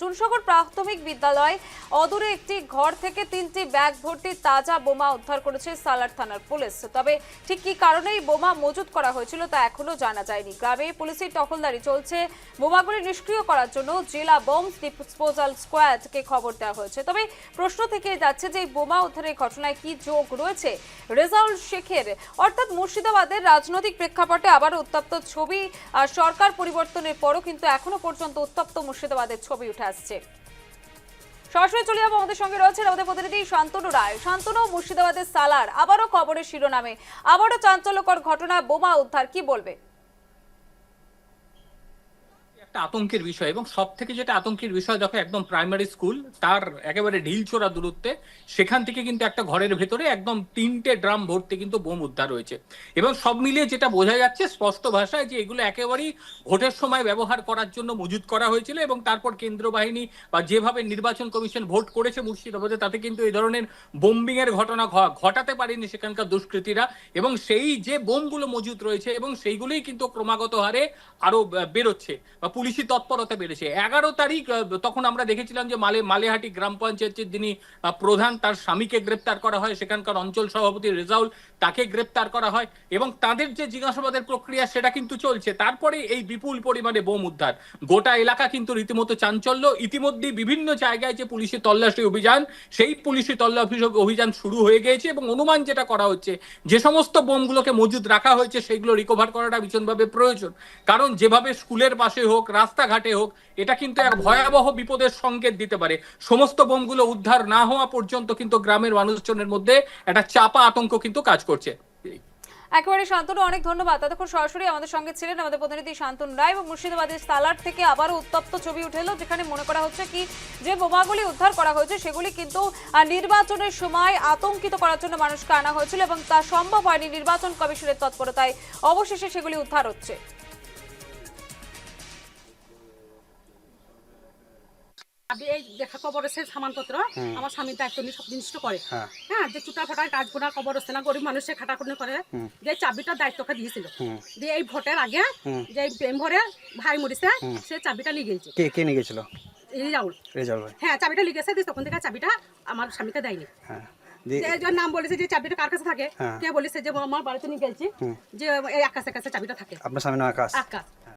জুনসাগর প্রাথমিক বিদ্যালয় অদূরে একটি ঘর থেকে 3টি ব্যাগ ভর্তি তাজা বোমা উদ্ধার করেছে সালার থানার পুলিশ। তবে ঠিক কি কারণে এই বোমা মজুত করা হয়েছিল তা এখনো জানা যায়নি। গ্রামে পুলিশের টহলদারি চলছে। বোমাগুলি নিষ্ক্রিয় করার জন্য জেলা বোম ডিসপোজাল স্কোয়াডকে খবর দেওয়া হয়েছে। তবে প্রশ্ন থেকে যাচ্ছে যে এই বোমা উদ্ধারের ঘটনায় কি যোগ রয়েছে রেজাউল শেখের, অর্থাৎ মুর্শিদাবাদের রাজনৈতিক প্রেক্ষাপটে আবার উত্তপ্ত ছবি। সরকার পরিবর্তনের পরও কিন্তু এখনো পর্যন্ত উত্তপ্ত মুর্শিদাবাদের ছবি উঠে আসছে। সরাসরি চলে যাবো, আমাদের সঙ্গে রয়েছে আমাদের প্রতিনিধি শান্তনু রায়। শান্তনু, মুর্শিদাবাদের সালার আবারও খবরের শিরোনামে, আবারও চাঞ্চল্যকর ঘটনা, বোমা উদ্ধার, কি বলবে? একটা আতঙ্কের বিষয়, এবং সব থেকে যেটা আতঙ্কের বিষয়, দেখো একদম প্রাইমারি স্কুল, তার একেবারে ঢিলছোড়া দূরত্বে সেখান থেকে কিন্তু একটা ঘরের ভেতরে একদম 3টে ড্রাম ভর্তি কিন্তু বোম উদ্ধার হয়েছে। এবং সব মিলিয়ে যেটা বোঝা যাচ্ছে স্পষ্ট ভাষায় যে এগুলো একেবারেই ভোটের সময় ব্যবহার করার জন্য মজুত করা হয়েছিল, এবং তারপর কেন্দ্র বাহিনী বা যেভাবে নির্বাচন কমিশন ভোট করেছে মুর্শিদাবাদে, তাতে কিন্তু এই ধরনের বোম্বিং এর ঘটনা ঘটাতে পারেনি সেখানকার দুষ্কৃতীরা। এবং সেই যে বোমগুলো মজুত রয়েছে এবং সেইগুলোই কিন্তু ক্রমাগত হারে আরো বেরোচ্ছে বা পুলিশি তৎপরতা বেড়েছে। 11 তারিখ তখন আমরা দেখেছিলাম যে মালেহাটি গ্রাম পঞ্চায়েতের যিনি প্রধান, তার স্বামীকে গ্রেপ্তার করা হয়, সেখানকার অঞ্চল সভাপতি রেজাউল, তাকে গ্রেপ্তার করা হয়, এবং তাদের যে জিজ্ঞাসাবাদের প্রক্রিয়া সেটা কিন্তু চলছে। তারপরে এই বিপুল পরিমাণে বোম উদ্ধার, গোটা এলাকা কিন্তু রীতিমতো চাঞ্চল্য। ইতিমধ্যে বিভিন্ন জায়গায় যে পুলিশি তল্লাশি অভিযান, সেই পুলিশি তল্লাশি অভিযান শুরু হয়ে গিয়েছে, এবং অনুমান যেটা করা হচ্ছে যে সমস্ত বোমগুলোকে মজুদ রাখা হয়েছে সেগুলো রিকভার করাটা ভীষণভাবে প্রয়োজন। কারণ যেভাবে স্কুলের পাশে হোক, রাস্তাঘাটে হোক, এটা কিন্তু এক ভয়াবহ বিপদের সংকেত দিতে পারে। সমস্ত বোমগুলো উদ্ধার না হওয়া পর্যন্ত কিন্তু গ্রামের মানুষজনের মধ্যে একটা চাপা আতঙ্ক কিন্তু কাজ করছে। একেবারে শান্তনু, অনেক ধন্যবাদ। ততক্ষণ সরাসরি আমাদের সঙ্গে ছিলেন আমাদের প্রতিনিধি শান্তনু রায়। এবং মুর্শিদাবাদের সালার থেকে আবারও উত্তপ্ত ছবি উঠে এলো, যেখানে মনে করা হচ্ছে কি যে বোমাগুলি উদ্ধার করা হয়েছে সেগুলি কিন্তু নির্বাচনের সময় আতঙ্কিত করার জন্য মানুষকে আনা হয়েছিল, এবং তা সম্ভব হয়নি নির্বাচন কমিশনের তৎপরতায়। অবশেষে সেগুলি উদ্ধার হচ্ছে। আমি এই দেখা খবর এসে সামানপত্র আমার স্বামীর দায়িত্ব নিয়ে সব জিনিসটা করে, হ্যাঁ, যে চুটা ফাটায় কাজ করার খবর আসছে না, গরিব মানুষের খাটাখুনি করে, যে চাবিটার দায়িত্বকে দিয়েছিল, যে এই ভোটের আগে যে প্রেম ভরে ভাই মরিছে, সে চাবিটা নিয়ে গেছে। কে নিয়ে গেছিল? রেজাউল ভাই। হ্যাঁ, চাবিটা লিখে গেছে, তখন থেকে চাবিটা আমার স্বামীকে দেয়নি। নাম বলেছে যে চাবিটা কার কাছে থাকে, কে বলেছে যে আমার বাড়িতে নিয়ে গেছি, যে এই আকাশের কাছে চাবিটা থাকে। আপনার স্বামীর নাম আকাশ? আকাশ।